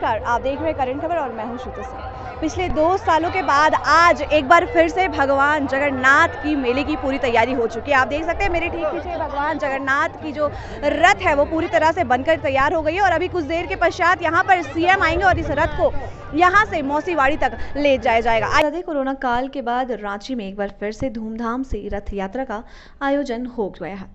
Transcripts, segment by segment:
नमस्कार, आप देख रहे हैं करंट खबर और मैं हूं श्रुति सिंह। पिछले 2 सालों के बाद आज एक बार फिर से भगवान जगन्नाथ की मेले की पूरी तैयारी हो चुकी है। आप देख सकते हैं मेरे ठीक पीछे भगवान जगन्नाथ की जो रथ है वो पूरी तरह से बनकर तैयार हो गई है और अभी कुछ देर के पश्चात यहाँ पर सीएम आएंगे और इस रथ को यहाँ से मौसीवाड़ी तक ले जाया जाएगा। आज कोरोना काल के बाद रांची में एक बार फिर से धूमधाम से रथ यात्रा का आयोजन हो गया है।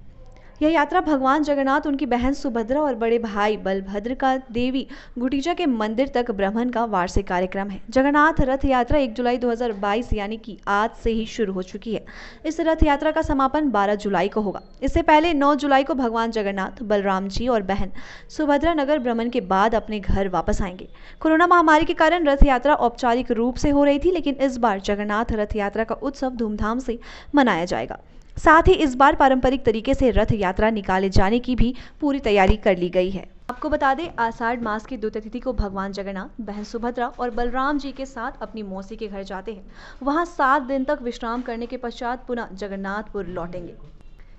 यह यात्रा भगवान जगन्नाथ, उनकी बहन सुभद्रा और बड़े भाई बलभद्र का देवी गुंडीचा के मंदिर तक भ्रमण का वार्षिक कार्यक्रम है। जगन्नाथ रथ यात्रा 1 जुलाई 2022 यानी कि आज से ही शुरू हो चुकी है। इस रथ यात्रा का समापन 12 जुलाई को होगा। इससे पहले 9 जुलाई को भगवान जगन्नाथ, बलराम जी और बहन सुभद्रा नगर भ्रमण के बाद अपने घर वापस आएंगे। कोरोना महामारी के कारण रथ यात्रा औपचारिक रूप से हो रही थी, लेकिन इस बार जगन्नाथ रथ यात्रा का उत्सव धूमधाम से मनाया जाएगा। साथ ही इस बार पारंपरिक तरीके से रथ यात्रा निकाले जाने की भी पूरी तैयारी कर ली गई है। आपको बता दें, आषाढ़ मास की द्वितीया तिथि को भगवान जगन्नाथ, बहन सुभद्रा और बलराम जी के साथ अपनी मौसी के घर जाते हैं। वहां 7 दिन तक विश्राम करने के पश्चात पुनः जगन्नाथपुर लौटेंगे।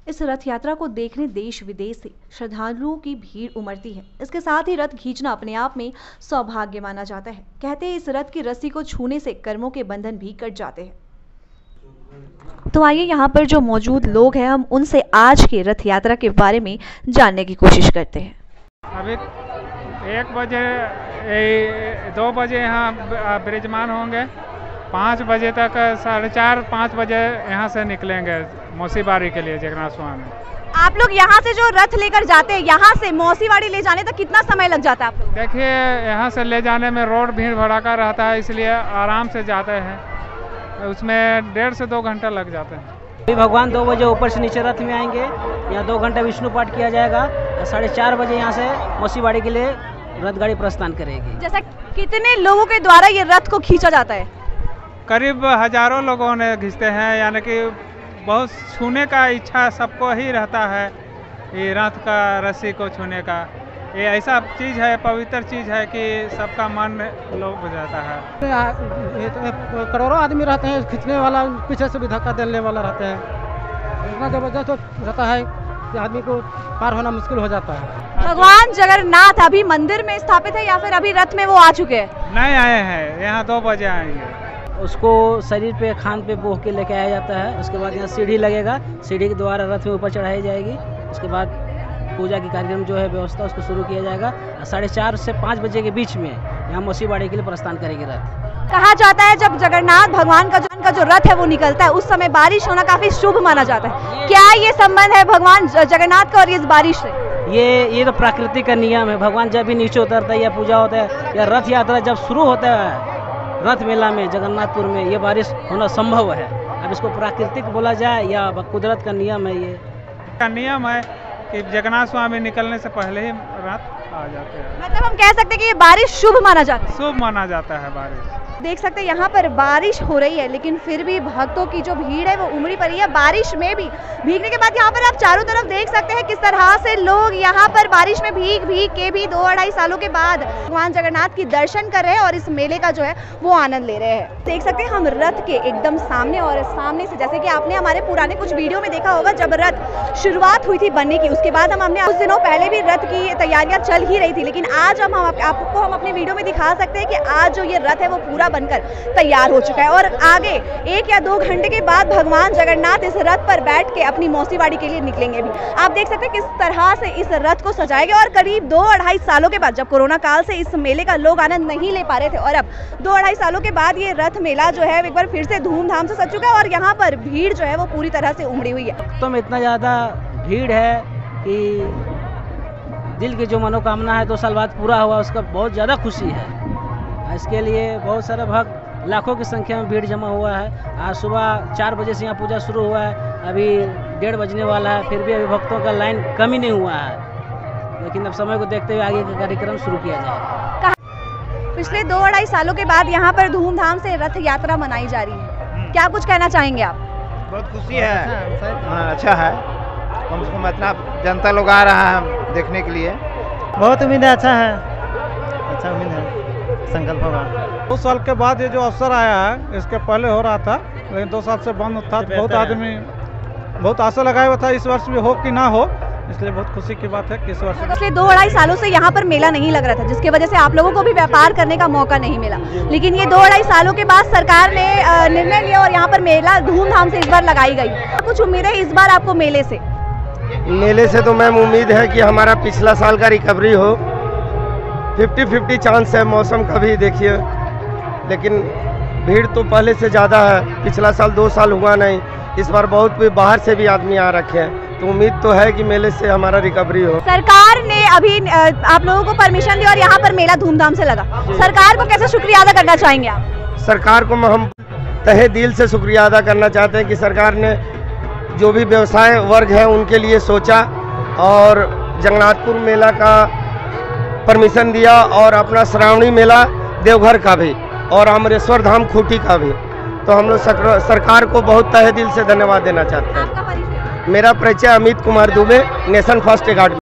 इस रथ यात्रा को देखने देश विदेश से श्रद्धालुओं की भीड़ उमड़ती है। इसके साथ ही रथ खींचना अपने आप में सौभाग्य माना जाता है। कहते हैं इस रथ की रस्सी को छूने से कर्मों के बंधन भी कट जाते हैं। तो आइए यहाँ पर जो मौजूद लोग हैं, हम उनसे आज के रथ यात्रा के बारे में जानने की कोशिश करते हैं। अभी 1 बजे 2 बजे यहाँ विराजमान होंगे, 5 बजे तक 4:30-5 बजे यहाँ से निकलेंगे मौसीवाड़ी के लिए जगन्नाथ स्वामी। आप लोग यहाँ से जो रथ लेकर जाते हैं, यहाँ से मौसीवाड़ी ले जाने तक कितना समय लग जाता है आप लोग? देखिए, यहाँ से ले जाने में रोड भीड़ भड़ाका रहता है, इसलिए आराम से जाते हैं। उसमें 1.5 से 2 घंटा लग जाते हैं। अभी भगवान 2 बजे ऊपर से नीचे रथ में आएंगे। यहाँ 2 घंटा विष्णु पाठ किया जाएगा। 4:30 बजे यहाँ से मौसीवाड़ी के लिए रथ गाड़ी प्रस्थान करेगी। जैसा कितने लोगों के द्वारा ये रथ को खींचा जाता है? करीब हजारों लोगों ने खींचते हैं, यानी कि बहुत छूने का इच्छा सबको ही रहता है। ये रथ का रस्सी को छूने का ये ऐसा चीज़ है, पवित्र चीज़ है कि सबका मन लोग हो जाता है। ये तो करोड़ों आदमी रहते हैं, खींचने वाला पीछे से भी धक्का देने वाला रहते हैं। इतना जबरदस्त रहता है कि आदमी को पार होना मुश्किल हो जाता है। भगवान जगन्नाथ अभी मंदिर में स्थापित है या फिर अभी रथ में वो आ चुके हैं? नहीं आए हैं, यहाँ 2 बजे आएंगे। उसको शरीर पे खान पे बोह के लेके आया जाता है। उसके बाद यहाँ सीढ़ी लगेगा, सीढ़ी के द्वारा रथ में ऊपर चढ़ाई जाएगी। उसके बाद पूजा की कार्यक्रम जो है व्यवस्था उसको शुरू किया जाएगा। 4:30 से 5 बजे के बीच में यहाँ मौसीवाड़ी के लिए प्रस्थान करेगी रथ। कहा जाता है जब जगन्नाथ भगवान का जो रथ है वो निकलता है, उस समय बारिश होना काफी शुभ माना जाता है। क्या ये संबंध है भगवान जगन्नाथ का और इस बारिश से? ये तो प्राकृतिक का नियम है। भगवान जब भी नीचे उतरता है या पूजा होता है या रथ यात्रा जब शुरू होता है रथ मेला में जगन्नाथपुर में, ये बारिश होना संभव है। अब इसको प्राकृतिक बोला जाए या कुदरत का नियम है। ये का नियम है कि जगन्नाथ स्वामी निकलने से पहले ही रात आ जाते हैं। मतलब हम कह सकते हैं कि ये बारिश शुभ माना जाता है। शुभ माना जाता है बारिश। देख सकते हैं यहाँ पर बारिश हो रही है, लेकिन फिर भी भक्तों की जो भीड़ है वो उमड़ी पड़ी है। बारिश में भी भीगने के बाद यहाँ पर आप चारों तरफ देख सकते हैं किस तरह से लोग यहाँ पर बारिश में भीग के भी 2-2.5 सालों के बाद भगवान जगन्नाथ की दर्शन कर रहे हैं और इस मेले का जो है वो आनंद ले रहे हैं। देख सकते हैं हम रथ के एकदम सामने, और सामने से जैसे कि आपने हमारे पुराने कुछ वीडियो में देखा होगा, जब रथ शुरुआत हुई थी बनने की, उसके बाद हमने कुछ दिनों पहले भी रथ की तैयारियां चल ही रही थी, लेकिन आज आपको हम अपने वीडियो में दिखा सकते हैं कि आज जो ये रथ है वो पूरा बनकर तैयार हो चुका है और आगे 1 या 2 घंटे के बाद भगवान जगन्नाथ इस रथ पर बैठ के अपनी मौसीवाड़ी के लिए निकलेंगे भी। आप देख सकते हैं किस तरह से इस रथ को सजाया गया और करीब 2-2.5 सालों के बाद, जब कोरोना काल से इस मेले का लोग आनंद नहीं ले पा रहे थे, और अब 2-2.5 सालों के बाद ये रथ मेला जो है एक बार फिर से धूमधाम से सज चुका है और यहाँ पर भीड़ जो है वो पूरी तरह से उमड़ी हुई है। तो में इतना ज़्यादा भीड़ है कि दिल की जो मनोकामना है 2 साल बाद पूरा हुआ, उसका बहुत ज़्यादा खुशी है। इसके लिए बहुत सारे भक्त, लाखों की संख्या में भीड़ जमा हुआ है। आज सुबह 4 बजे से यहाँ पूजा शुरू हुआ है, अभी 1:30 बजने वाला है, फिर भी अभी भक्तों का लाइन कम ही नहीं हुआ है। लेकिन अब समय को देखते हुए आगे का कार्यक्रम शुरू किया जाएगा। पिछले 2-2.5 सालों के बाद यहाँ पर धूमधाम से रथ यात्रा मनाई जा रही है, क्या कुछ कहना चाहेंगे आप? बहुत खुशी है, अच्छा है। कम से कम इतना जनता लोग आ रहा है देखने के लिए। बहुत उम्मीद है, अच्छा है, अच्छा उम्मीद है, संकल्प होगा। 2 साल के बाद ये जो अवसर आया है, इसके पहले हो रहा था लेकिन 2 साल से बंद था। बहुत आदमी बहुत आशा लगाया हुआ था इस वर्ष भी हो कि ना हो, इसलिए बहुत खुशी की बात है कि इस वर्ष पिछले 2-2.5 सालों से यहाँ पर मेला नहीं लग रहा था, जिसकी वजह से आप लोगों को भी व्यापार करने का मौका नहीं मिला। लेकिन ये 2-2.5 सालों के बाद सरकार ने निर्णय लिया और यहाँ पर मेला धूमधाम से इस बार लगाई गई। कुछ उम्मीद है इस बार आपको मेले से? मेले से तो मैम उम्मीद है कि हमारा पिछला साल का रिकवरी हो। 50-50 चांस है मौसम का भी, देखिए, लेकिन भीड़ तो पहले से ज़्यादा है। पिछला साल 2 साल हुआ नहीं, इस बार बहुत बाहर से भी आदमी आ रखे हैं, तो उम्मीद तो है कि मेले से हमारा रिकवरी हो। सरकार ने अभी आप लोगों को परमिशन दी और यहाँ पर मेला धूमधाम से लगा। सरकार को कैसे शुक्रिया अदा करना चाहेंगे आप? सरकार को हम तहे दिल से शुक्रिया अदा करना चाहते हैं कि सरकार ने जो भी व्यवसाय वर्ग है उनके लिए सोचा और जगन्नाथपुर मेला का परमिशन दिया और अपना श्रावणी मेला देवघर का भी और अमरेश्वर धाम खूंटी का भी। तो हम लोग सरकार को बहुत तहे दिल से धन्यवाद देना चाहते हैं। आपका परिचय? मेरा परिचय अमित कुमार दुबे, नेशन फर्स्ट अकादमी।